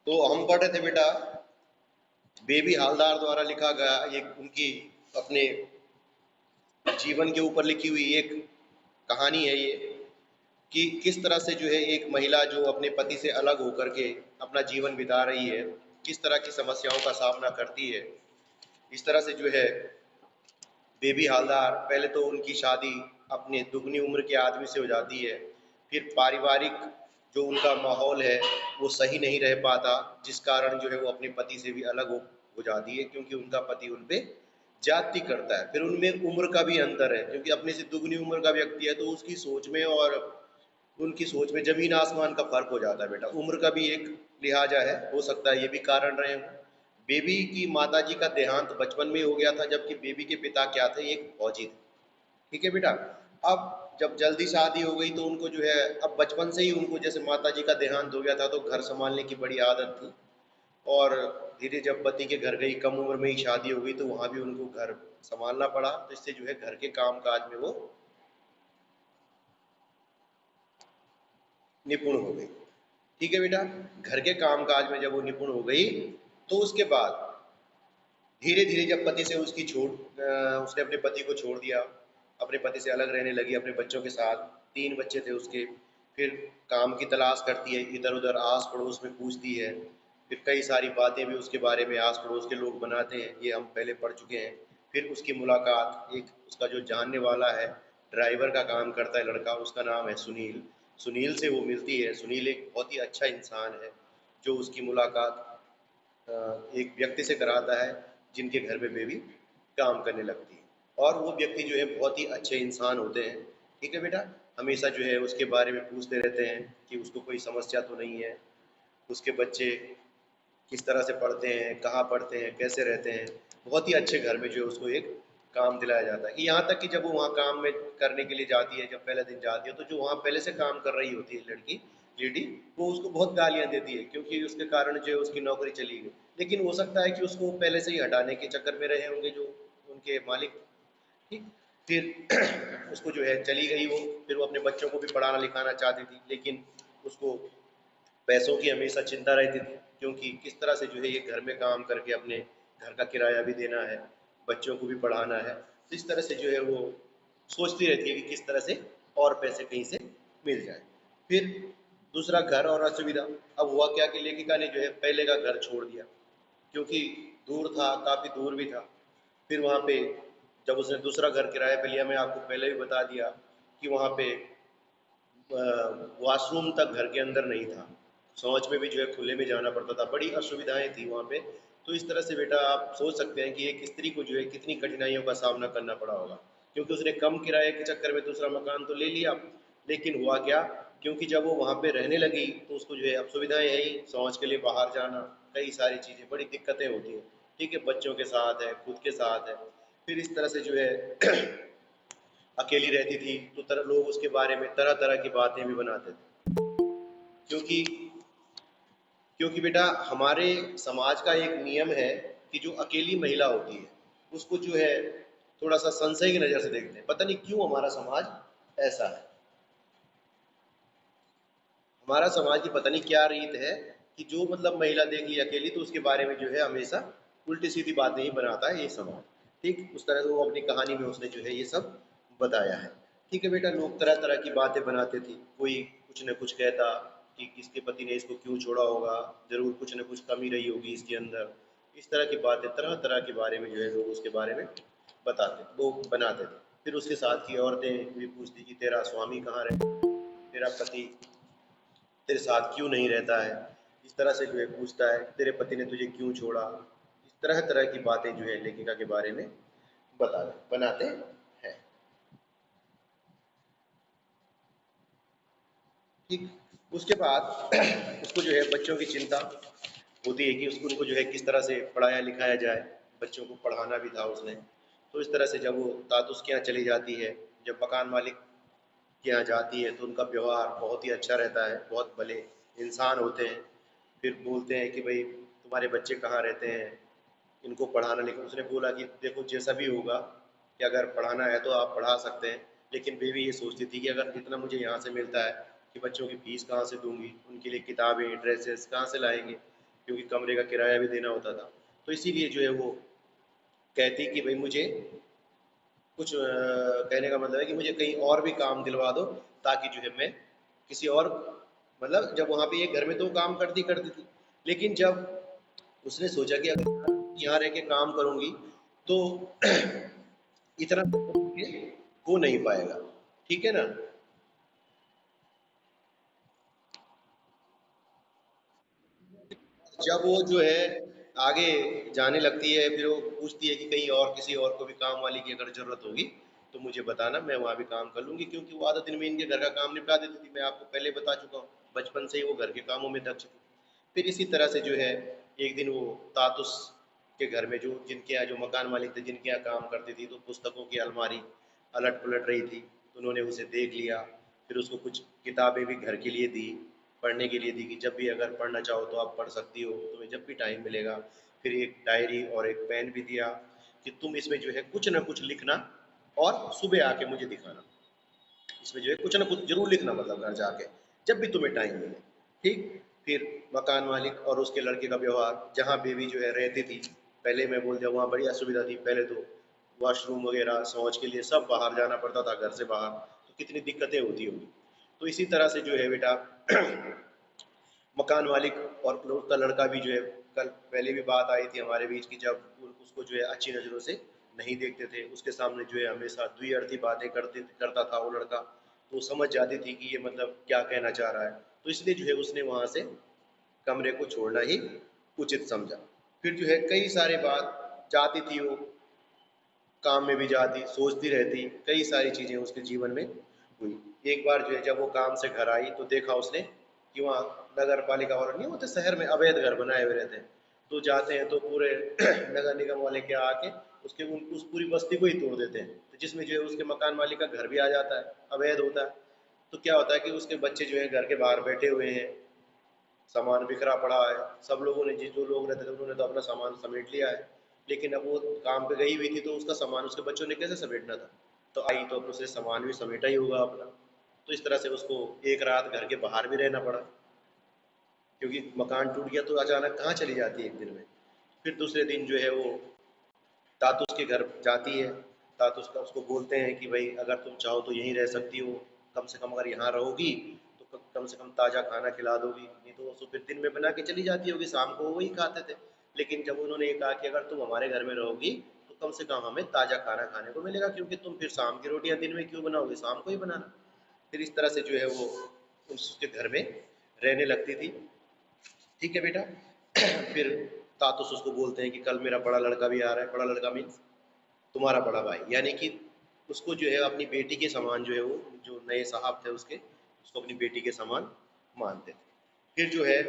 तो हम पढ़ रहे थे बेटा, बेबी हालदार द्वारा लिखा गया एक उनकी अपने जीवन के ऊपर लिखी हुई एक कहानी है ये, कि किस तरह से जो है एक महिला जो अपने पति से अलग होकर के अपना जीवन बिता रही है, किस तरह की समस्याओं का सामना करती है। इस तरह से जो है बेबी हालदार, पहले तो उनकी शादी अपने दुगनी उम्र के आदमी से हो जाती है, फिर पारिवारिक जो उनका माहौल है वो सही नहीं रह पाता, जिस कारण जो है वो अपने पति से भी अलग हो जाती है, क्योंकि उनका पति उन पे ज्यादती करता है। फिर उनमें उम्र का भी अंतर है, क्योंकि अपने से दुगनी उम्र का व्यक्ति है तो उसकी सोच में और उनकी सोच में जमीन आसमान का फर्क हो जाता है बेटा। उम्र का भी एक लिहाजा है, हो सकता है ये भी कारण रहे हों। बेबी की माताजी का देहांत बचपन में हो गया था, जबकि बेबी के पिता क्या थे, एक फौजी थे। ठीक है बेटा। अब जब जल्दी शादी हो गई तो उनको जो है, अब बचपन से ही उनको जैसे माताजी का देहांत हो गया था तो घर संभालने की बड़ी आदत थी, और धीरे जब पति के घर गई, कम उम्र में ही शादी हो गई, तो वहां भी उनको घर संभालना पड़ा। तो इससे जो है घर के काम काज में वो निपुण हो गई। ठीक है बेटा। घर के काम काज में जब वो निपुण हो गई, तो उसके बाद धीरे धीरे जब पति से उसकी उसने अपने पति को छोड़ दिया, अपने पति से अलग रहने लगी अपने बच्चों के साथ। 3 बच्चे थे उसके। फिर काम की तलाश करती है, इधर उधर आस पड़ोस में पूछती है। फिर कई सारी बातें भी उसके बारे में आस पड़ोस के लोग बनाते हैं, ये हम पहले पढ़ चुके हैं। फिर उसकी मुलाकात एक उसका जो जानने वाला है, ड्राइवर का काम करता है लड़का, उसका नाम है सुनील। सुनील से वो मिलती है। सुनील एक बहुत ही अच्छा इंसान है, जो उसकी मुलाकात एक व्यक्ति से कराता है जिनके घर में बेबी काम करने लगती है। और वो व्यक्ति जो है बहुत ही अच्छे इंसान होते हैं। ठीक है बेटा। हमेशा जो है उसके बारे में पूछते रहते हैं कि उसको कोई समस्या तो नहीं है, उसके बच्चे किस तरह से पढ़ते हैं, कहाँ पढ़ते हैं, कैसे रहते हैं। बहुत ही अच्छे घर में जो है उसको एक काम दिलाया जाता है, कि यहाँ तक कि जब वो वहाँ काम में करने के लिए जाती है, जब पहले दिन जाती है, तो जो वहाँ पहले से काम कर रही होती है लड़की, लेडी, वो उसको बहुत गालियाँ देती है, क्योंकि उसके कारण जो है उसकी नौकरी चली गई। लेकिन हो सकता है कि उसको पहले से ही हटाने के चक्कर में रहे होंगे जो उनके मालिक। ठीक। फिर उसको जो है चली गई वो। फिर वो अपने बच्चों को भी पढ़ाना लिखाना चाहती थी, लेकिन उसको पैसों की हमेशा चिंता रहती थी, क्योंकि किस तरह से जो है ये घर में काम करके अपने घर का किराया भी देना है, बच्चों को भी पढ़ाना है। तो इस तरह से जो है वो सोचती रहती है कि किस तरह से और पैसे कहीं से मिल जाए। फिर दूसरा, घर और असुविधा। अब हुआ क्या कि लेखिका ने जो है पहले का घर छोड़ दिया, क्योंकि दूर था, काफ़ी दूर भी था। फिर वहाँ पे जब उसने दूसरा घर किराए पे लिया, मैं आपको पहले भी बता दिया कि वहाँ पे वॉशरूम तक घर के अंदर नहीं था। शौच में भी जो है खुले में जाना पड़ता था, बड़ी असुविधाएं थी वहाँ पे। तो इस तरह से बेटा आप सोच सकते हैं कि एक स्त्री को जो है कितनी कठिनाइयों का सामना करना पड़ा होगा, क्योंकि उसने कम किराए के चक्कर में दूसरा मकान तो ले लिया, लेकिन हुआ क्या, क्योंकि जब वो वहाँ पे रहने लगी तो उसको जो है अब सुविधाएं है ही, शौच के लिए बाहर जाना, कई सारी चीज़ें, बड़ी दिक्कतें होती हैं। ठीक है, बच्चों के साथ है, खुद के साथ है। फिर इस तरह से जो है अकेली रहती थी, तो लोग उसके बारे में तरह तरह की बातें भी बनाते थे, क्योंकि क्योंकि बेटा हमारे समाज का एक नियम है कि जो अकेली महिला होती है उसको जो है थोड़ा सा संशय की नज़र से देखते हैं। पता नहीं क्यों हमारा समाज ऐसा है। हमारा समाज की पता नहीं क्या रीत है कि जो मतलब महिला देख ली अकेली तो उसके बारे में जो है हमेशा उल्टी सीधी बातें ही बनाता है ये समाज। ठीक उस तरह से वो अपनी कहानी में उसने जो है ये सब बताया है। ठीक है बेटा, लोग तरह तरह की बातें बनाते थे, कोई कुछ न कुछ कहता कि इसके पति ने इसको क्यों छोड़ा होगा, जरूर कुछ न कुछ कमी रही होगी इसके अंदर। इस तरह की बातें तरह तरह के बारे में जो है लोग उसके बारे में बताते, वो बनाते थे। फिर उसके साथ की औरतें भी पूछती कि तेरा स्वामी कहाँ रहे, तेरा पति तेरे साथ क्यों नहीं रहता है। इस तरह से जो है पूछता है, तेरे पति ने तुझे क्यों छोड़ा। इस तरह तरह की बातें जो है लेखिका के बारे में बता बनाते हैं। ठीक। उसके बाद उसको जो है बच्चों की चिंता होती है कि उसको उनको जो है किस तरह से पढ़ाया लिखाया जाए, बच्चों को पढ़ाना भी था उसने। तो इस तरह से जब वो तातुस के यहाँ चली जाती है, जब मकान मालिक के यहाँ जाती है, तो उनका व्यवहार बहुत ही अच्छा रहता है, बहुत भले इंसान होते हैं। फिर बोलते हैं कि भाई तुम्हारे बच्चे कहाँ रहते हैं, इनको पढ़ाना लिखा। उसने बोला कि देखो जैसा भी होगा, कि अगर पढ़ाना है तो आप पढ़ा सकते हैं। लेकिन बेबी ये सोचती थी कि अगर इतना मुझे यहाँ से मिलता है कि बच्चों की फीस कहाँ से दूंगी, उनके लिए किताबें ड्रेसेस कहाँ से लाएंगे। क्योंकि कमरे का किराया भी देना होता था। तो इसीलिए जो है वो कहती कि भाई मुझे कुछ कहने का मतलब है कि मुझे कहीं और भी काम दिलवा दो, ताकि जो है मैं किसी और, मतलब जब वहाँ पे ये घर में तो काम करती थी, लेकिन जब उसने सोचा कि अगर यहाँ रह के काम करूँगी तो इतना हो नहीं पाएगा, ठीक है ना। जब वो जो है आगे जाने लगती है, फिर वो पूछती है कि कहीं और किसी और को भी काम वाली की अगर ज़रूरत होगी तो मुझे बताना, मैं वहाँ भी काम कर लूँगी, क्योंकि वो आधा दिन में इनके घर का काम निपटा देती थी। मैं आपको पहले बता चुका हूँ, बचपन से ही वो घर के कामों में दक्ष थी। फिर इसी तरह से जो है एक दिन वो तातुस के घर में, जो जिनके यहाँ जो मकान मालिक थे जिनके यहाँ काम करती थी, तो पुस्तकों की अलमारी अलट पलट रही थी, तो उन्होंने उसे देख लिया। फिर उसको कुछ किताबें भी घर के लिए दी, पढ़ने के लिए दी, कि जब भी अगर पढ़ना चाहो तो आप पढ़ सकती हो, तुम्हें जब भी टाइम मिलेगा। फिर एक डायरी और एक पेन भी दिया कि तुम इसमें जो है कुछ ना कुछ लिखना और सुबह आके मुझे दिखाना। इसमें जो है कुछ ना कुछ जरूर लिखना, मतलब घर जाके जब भी तुम्हें टाइम मिले, ठीक। फिर मकान मालिक और उसके लड़के का व्यवहार, जहाँ बेबी जो है रहती थी, पहले मैं बोल दिया वहाँ बड़ी असुविधा थी। पहले तो वॉशरूम वगैरह शौच के लिए सब बाहर जाना पड़ता था घर से बाहर, तो कितनी दिक्कतें होती होंगी। तो इसी तरह से जो है बेटा मकान मालिक और उसका लड़का भी जो है, कल पहले भी बात आई थी हमारे बीच की, जब उसको जो है अच्छी नज़रों से नहीं देखते थे, उसके सामने जो है हमेशा द्विअर्थी बातें करता था वो लड़का, तो समझ जाती थी कि ये मतलब क्या कहना चाह रहा है। तो इसलिए जो है उसने वहाँ से कमरे को छोड़ना ही उचित समझा। फिर जो है कई सारे बात जाती थी वो, काम में भी जाती, सोचती रहती, कई सारी चीज़ें उसके जीवन में हुई। एक बार जो है जब वो काम से घर आई तो देखा उसने कि वहाँ नगर पालिका वाले नहीं होते, शहर में अवैध घर बनाए हुए रहते हैं, तो जाते हैं तो पूरे नगर निगम वाले क्या आके उसके उस पूरी बस्ती को ही तोड़ देते हैं, तो जिसमें जो है उसके मकान मालिक का घर भी आ जाता है, अवैध होता है। तो क्या होता है कि उसके बच्चे जो है घर के बाहर बैठे हुए हैं, सामान बिखरा पड़ा है, सब लोगों ने, जिस जो लोग रहते थे उन्होंने तो अपना सामान समेट लिया है, लेकिन अब वो काम पे गई हुई थी तो उसका सामान उसके बच्चों ने कैसे समेटना था। तो आई तो अब उसे सामान भी समेटा ही होगा अपना। तो इस तरह से उसको एक रात घर के बाहर भी रहना पड़ा, क्योंकि मकान टूट गया तो अचानक कहाँ चली जाती है एक दिन में। फिर दूसरे दिन जो है वो तातुस के घर जाती है। तातुस का उसको बोलते हैं कि भाई अगर तुम चाहो तो यहीं रह सकती हो, कम से कम अगर यहाँ रहोगी तो कम से कम ताज़ा खाना खिला दोगी, नहीं तो वो फिर दिन में बना के चली जाती होगी, शाम को वही खाते थे। लेकिन जब उन्होंने ये कहा कि अगर तुम हमारे घर में रहोगी तो कम से कम हमें ताज़ा खाना खाने को मिलेगा, क्योंकि तुम फिर शाम की रोटियां दिन में क्यों बनाओगे, शाम को ही बनाना। फिर इस तरह से जो है वो उसके घर में रहने लगती थी, ठीक है बेटा। फिर तातुस उसको बोलते हैं कि कल मेरा बड़ा लड़का भी आ रहा है, बड़ा लड़का मीन्स तुम्हारा बड़ा भाई, यानी कि उसको जो है अपनी बेटी के समान जो है वो, जो नए साहब थे उसके, उसको अपनी बेटी के समान मानते थे। फिर जो है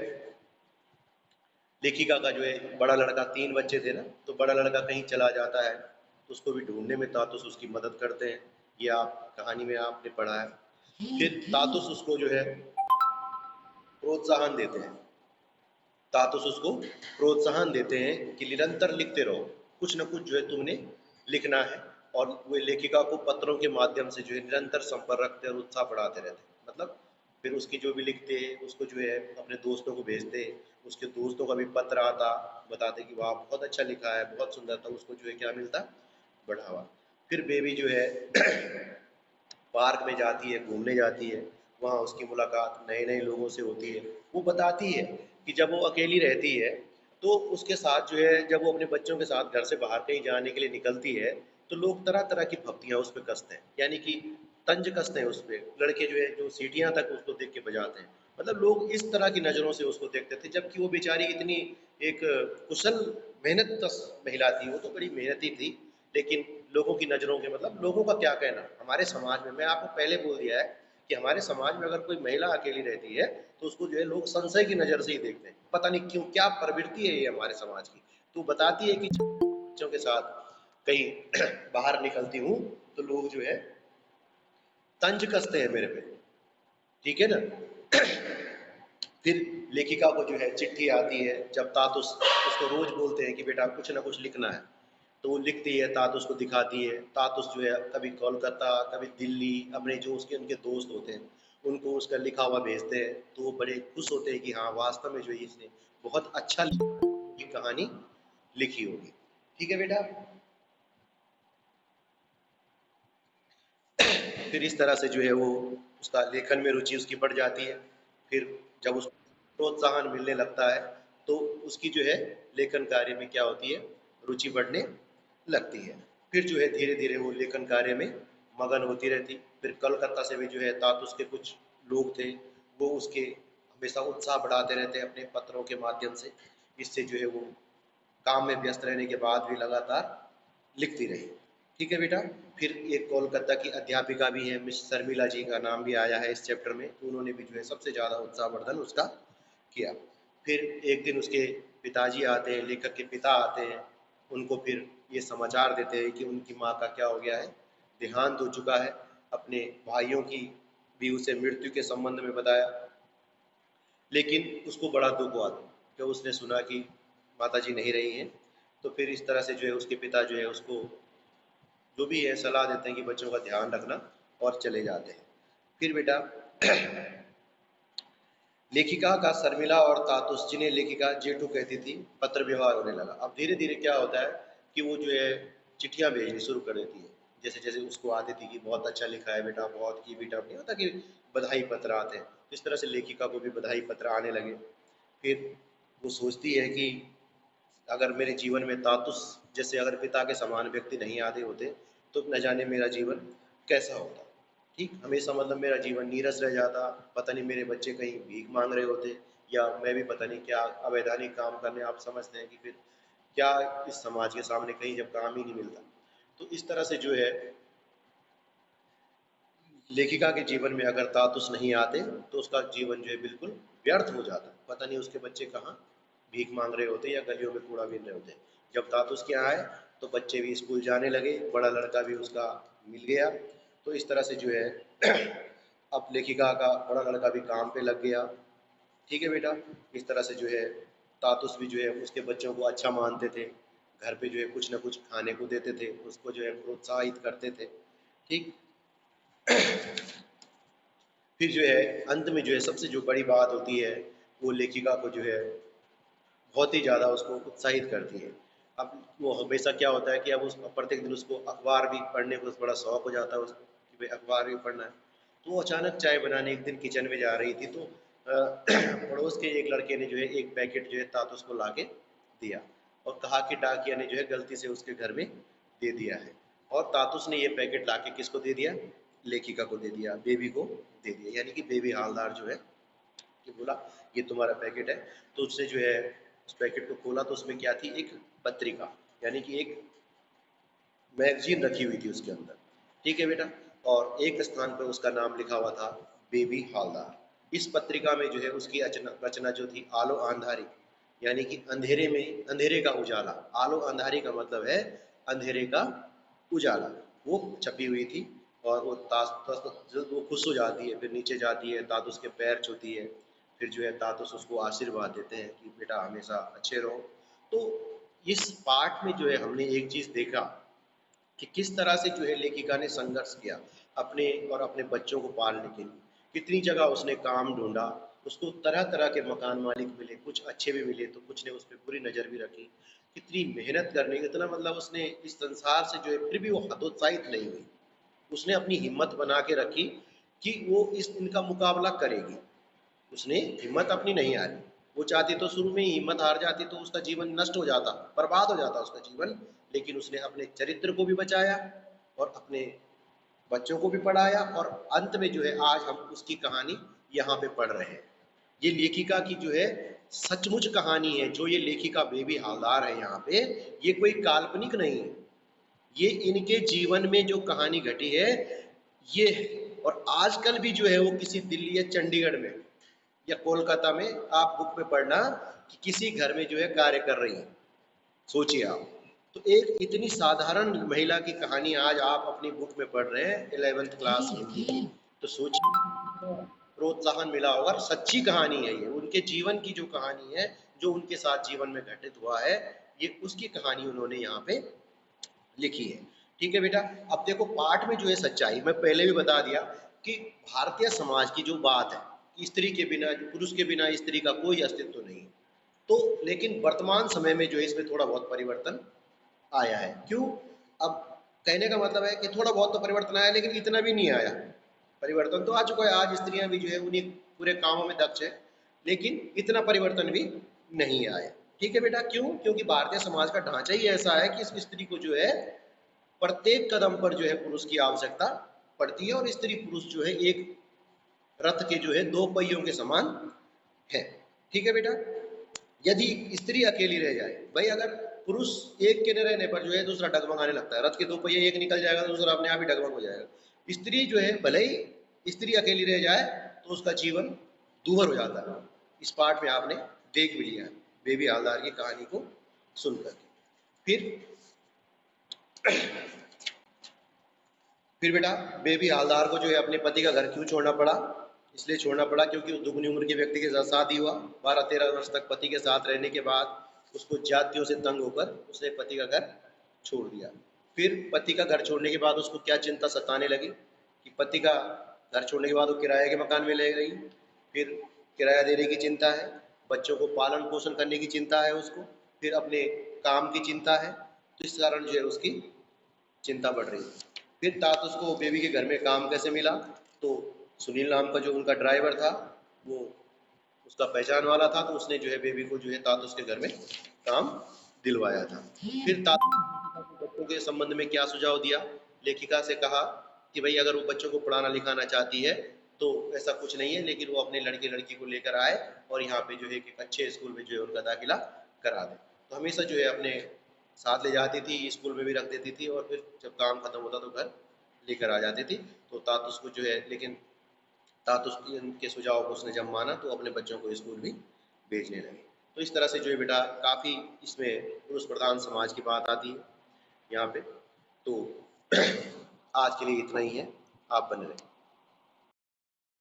लेखिका का जो है बड़ा लड़का, तीन बच्चे थे ना, तो बड़ा लड़का कहीं चला जाता है तो उसको भी ढूंढने में तातुस उसकी मदद करते हैं। ये आप कहानी में आपने पढ़ा है। फिर तातुस उसको जो है प्रोत्साहन देते हैं, तातुस उसको प्रोत्साहन देते हैं कि निरंतर लिखते रहो, कुछ न कुछ जो है तुमने लिखना है। और वे लेखिका को पत्रों के माध्यम से जो है निरंतर संपर्क रखते और उत्साह बढ़ाते रहते, मतलब फिर उसकी जो भी लिखते उसको जो है अपने दोस्तों को भेजते, उसके दोस्तों का भी पत्र आता, बताते कि वाह बहुत अच्छा लिखा है, बहुत सुंदर था, उसको जो है क्या मिलता, बढ़ावा। फिर बेबी जो है पार्क में जाती है, घूमने जाती है, वहाँ उसकी मुलाकात नए नए लोगों से होती है। वो बताती है कि जब वो अकेली रहती है तो उसके साथ जो है, जब वो अपने बच्चों के साथ घर से बाहर कहीं जाने के लिए निकलती है तो लोग तरह तरह की भक्तियाँ उस पर कसते हैं, यानी कि तंज कसते हैं उस पर, लड़के जो है जो सीटियाँ तक उसको देख के बजाते हैं, मतलब लोग इस तरह की नज़रों से उसको देखते थे, जबकि वो बेचारी इतनी एक कुशल मेहनत महिला थी, वो तो बड़ी मेहनती थी। लेकिन लोगों की नज़रों के, मतलब लोगों का क्या कहना, हमारे समाज में मैं आपको पहले बोल दिया है कि हमारे समाज में अगर कोई महिला अकेली रहती है तो उसको जो है लोग संशय की नज़र से ही देखते हैं, पता नहीं क्यों, क्या प्रवृत्ति है ये हमारे समाज की। तो बताती है कि बच्चों के साथ कहीं बाहर निकलती हूँ तो लोग जो है तंज कसते हैं मेरे पे, ठीक है ना। फिर लेखिका को जो है चिट्ठी आती है, जब तातुस उसको रोज बोलते हैं कि बेटा कुछ ना कुछ लिखना है, तो वो लिखती है, तातुस को दिखाती है। तातुस जो है कभी कोलकाता, कभी दिल्ली, अपने जो उसके उनके दोस्त होते हैं उनको उसका लिखा हुआ भेजते हैं, तो वो बड़े खुश होते हैं कि हाँ वास्तव में जो है इसने बहुत अच्छा ये कहानी लिखी होगी। ठीक है बेटा। फिर इस तरह से जो है वो उसका लेखन में रुचि उसकी बढ़ जाती है। फिर जब उसको प्रोत्साहन मिलने लगता है तो उसकी जो है लेखन कार्य में क्या होती है, रुचि बढ़ने लगती है। फिर जो है धीरे धीरे वो लेखन कार्य में मगन होती रहती। फिर कलकत्ता से भी जो है तातुस के कुछ लोग थे, वो उसके हमेशा उत्साह बढ़ाते रहते हैं अपने पत्रों के माध्यम से। इससे जो है वो काम में व्यस्त रहने के बाद भी लगातार लिखती रही। ठीक है बेटा। फिर एक कोलकाता की अध्यापिका भी है, मिस शर्मिला जी का नाम भी आया है इस चैप्टर में, तो उन्होंने भी जो है सबसे ज़्यादा उत्साहवर्धन उसका किया। फिर एक दिन उसके पिताजी आते हैं, लेखक के पिता आते हैं, उनको फिर ये समाचार देते हैं कि उनकी माँ का क्या हो गया है, देहांत हो चुका है। अपने भाइयों की भी उसे मृत्यु के संबंध में बताया, लेकिन उसको बड़ा दुख हुआ जब उसने सुना कि माताजी नहीं रही हैं। तो फिर इस तरह से जो है उसके पिता जो है उसको जो भी है सलाह देते हैं कि बच्चों का ध्यान रखना, और चले जाते हैं। फिर बेटा लेखिका का शर्मिला और तातुस, जिन्हें लेखिका जेठू कहती थी, पत्र व्यवहार होने लगा। अब धीरे धीरे क्या होता है कि वो जो है चिट्ठियां भेजनी शुरू कर देती है। जैसे जैसे उसको आती थी कि बहुत अच्छा लिखा है बेटा, बहुत की बेटा, नहीं होता कि बधाई पत्र आते हैं, इस तरह से लेखिका को भी बधाई पत्र आने लगे। फिर वो सोचती है कि अगर मेरे जीवन में तातुस जैसे अगर पिता के समान व्यक्ति नहीं आते होते तो न जाने मेरा जीवन कैसा होता। ठीक, हमेशा मतलब मेरा जीवन नीरस रह जाता, पता नहीं मेरे बच्चे कहीं भीख मांग रहे होते, या मैं भी पता नहीं क्या अवैधानिक काम करने, आप समझते हैं कि फिर क्या इस समाज के सामने कहीं जब काम ही नहीं मिलता। तो इस तरह से जो है लेखिका के जीवन में अगर तातुस नहीं आते तो उसका जीवन जो है बिल्कुल व्यर्थ हो जाता, पता नहीं उसके बच्चे कहाँ भीख मांग रहे होते या गलियों में कूड़ा बीन रहे होते। जब तातुस के आए तो बच्चे भी स्कूल जाने लगे, बड़ा लड़का भी उसका मिल गया। तो इस तरह से जो है अब लेखिका का बड़ा लड़का भी काम पे लग गया। ठीक है बेटा। इस तरह से जो है तातुस भी जो है उसके बच्चों को अच्छा मानते थे, घर पे जो है कुछ ना कुछ खाने को देते थे, उसको जो है प्रोत्साहित करते थे। ठीक। फिर जो है अंत में जो है सबसे जो बड़ी बात होती है, वो लेखिका को जो है बहुत ही ज़्यादा उसको उत्साहित करती है। अब वो हमेशा क्या होता है कि अब उस प्रत्येक दिन उसको अखबार भी पढ़ने को बड़ा शौक हो जाता है उसको कि भाई अखबार भी पढ़ना है। तो वो अचानक चाय बनाने एक दिन किचन में जा रही थी, तो पड़ोस के एक लड़के ने जो है एक पैकेट जो है तातुस को ला के दिया, और कहा कि डाकिया ने जो है गलती से उसके घर में दे दिया है। और तातुस ने ये पैकेट ला के किसको दे दिया, लेखिका को दे दिया, बेबी को दे दिया, यानी कि बेबी हालदार जो है कि बोला ये तुम्हारा पैकेट है। तो उसने जो है उस पैकेट को खोला तो उसमें क्या थी, एक पत्रिका, यानी कि एक मैगजीन रखी हुई थी उसके अंदर। ठीक है बेटा। और एक स्थान पर उसका नाम लिखा हुआ था, बेबी हालदार। इस पत्रिका में जो है उसकी रचना रचना जो थी, आलो अंधारी, यानी कि अंधेरे में अंधेरे का उजाला। आलो अंधारी का मतलब है अंधेरे का उजाला, वो छपी हुई थी। और वो जब वो खुश हो जाती है, फिर नीचे जाती है, तातुस के पैर छूती है। फिर जो है तातुस उसको आशीर्वाद देते हैं कि बेटा हमेशा अच्छे रहो। तो इस पाठ में जो है हमने एक चीज देखा कि किस तरह से जो है लेखिका ने संघर्ष किया अपने और अपने बच्चों को पालने के लिए। कितनी जगह उसने काम ढूंढा, उसको तरह तरह के मकान मालिक मिले, कुछ अच्छे भी मिले तो कुछ ने उस पर बुरी नज़र भी रखी। कितनी मेहनत करने, इतना मतलब उसने इस संसार से जो है फिर भी वो हतोत्साहित नहीं हुई। उसने अपनी हिम्मत बना के रखी कि वो इस इनका मुकाबला करेगी। उसने हिम्मत अपनी नहीं हारी। वो चाहती तो शुरू में ही हिम्मत हार जाती तो उसका जीवन नष्ट हो जाता, बर्बाद हो जाता उसका जीवन। लेकिन उसने अपने चरित्र को भी बचाया और अपने बच्चों को भी पढ़ाया, और अंत में जो है आज हम उसकी कहानी यहाँ पे पढ़ रहे हैं। ये लेखिका की जो है सचमुच कहानी है। जो ये लेखिका बेबी हालदार है यहाँ पे, ये कोई काल्पनिक नहीं है, ये इनके जीवन में जो कहानी घटी है ये है। और आजकल भी जो है वो किसी दिल्ली या चंडीगढ़ में या कोलकाता में आप बुक में पढ़ना कि किसी घर में जो है कार्य कर रही है। सोचिए आप। तो एक इतनी साधारण महिला की कहानी आज आप अपनी बुक में पढ़ रहे हैं, 11th क्लास हिंदी की। तो सोचिए प्रोत्साहन मिला होगा, सच्ची कहानी है ये, उनके जीवन की जो कहानी है, जो उनके साथ जीवन में घटित हुआ है, ये उसकी कहानी उन्होंने यहाँ पे लिखी है। ठीक है बेटा। अब देखो पाठ में जो है सच्चाई, मैं पहले भी बता दिया कि भारतीय समाज की जो बात है कि स्त्री के बिना, पुरुष के बिना स्त्री का कोई अस्तित्व नहीं है, तो लेकिन वर्तमान समय में जो है इसमें थोड़ा बहुत परिवर्तन आया है। क्यों? अब कहने का मतलब है कि थोड़ा बहुत तो परिवर्तन आया, लेकिन इतना भी नहीं आया। परिवर्तन तो आ चुका है, आज स्त्रियां भी जो है उन्हीं पूरे कामों में दक्ष है, लेकिन इतना परिवर्तन भी नहीं आया। ठीक है बेटा, क्यों? क्योंकि भारतीय समाज का ढांचा ही ऐसा है कि इस स्त्री को जो है प्रत्येक कदम पर जो है पुरुष की आवश्यकता पड़ती है, और स्त्री पुरुष जो है एक रथ के जो है दो पहियों के समान है। ठीक है बेटा, यदि स्त्री अकेली रह जाए, भाई अगर पुरुष एक के न रहने पर जो है दूसरा डगमगाने लगता है, रथ के दो पहिए एक निकल जाएगा तो दूसरा अपने आप ही डगमग हो जाएगा। स्त्री जो है भले ही स्त्री अकेली रह जाए तो उसका जीवन दूभर हो जाता है। इस पार्ट में आपने देख भी लिया बेबी हालदार की कहानी को सुनकर। फिर बेटा बेबी हालदार को जो है अपने पति का घर क्यों छोड़ना पड़ा? इसलिए छोड़ना पड़ा क्योंकि दुगनी उम्र के व्यक्ति के साथ शादी हुआ। 12-13 वर्ष तक पति के साथ रहने के बाद उसको जातियों से तंग होकर उसने पति का घर छोड़ दिया। फिर पति का घर छोड़ने के बाद उसको क्या चिंता सताने लगी कि पति का घर छोड़ने के बाद वो किराए के मकान में ले गई। फिर किराया देने की चिंता है, बच्चों को पालन पोषण करने की चिंता है उसको, फिर अपने काम की चिंता है। तो इस कारण जो है उसकी चिंता बढ़ रही है। फिर तात उसको बेबी के घर में काम कैसे मिला? तो सुनील नाम का जो उनका ड्राइवर था वो उसका पहचान वाला था, तो उसने जो है बेबी को जो है तात उसके घर में काम दिलवाया था। फिर तात बच्चों के संबंध में क्या सुझाव दिया? लेखिका से कहा कि भाई अगर वो बच्चों को पढ़ाना लिखाना चाहती है तो ऐसा कुछ नहीं है, लेकिन वो अपने लड़के लड़की को लेकर आए और यहाँ पे जो है एक अच्छे स्कूल में जो है उनका दाखिला करा दे। तो हमेशा जो है अपने साथ ले जाती थी, स्कूल में भी रख देती थी, और फिर जब काम खत्म होता तो घर लेकर आ जाती थी। तो तात उसको जो है, लेकिन तात उसके सुझाव को उसने जब माना तो अपने बच्चों को स्कूल भी भेजने लगे। तो इस तरह से जो है बेटा काफ़ी इसमें पुरुष प्रधान समाज की बात आती है यहाँ पे। तो आज के लिए इतना ही है, आप बने रहें।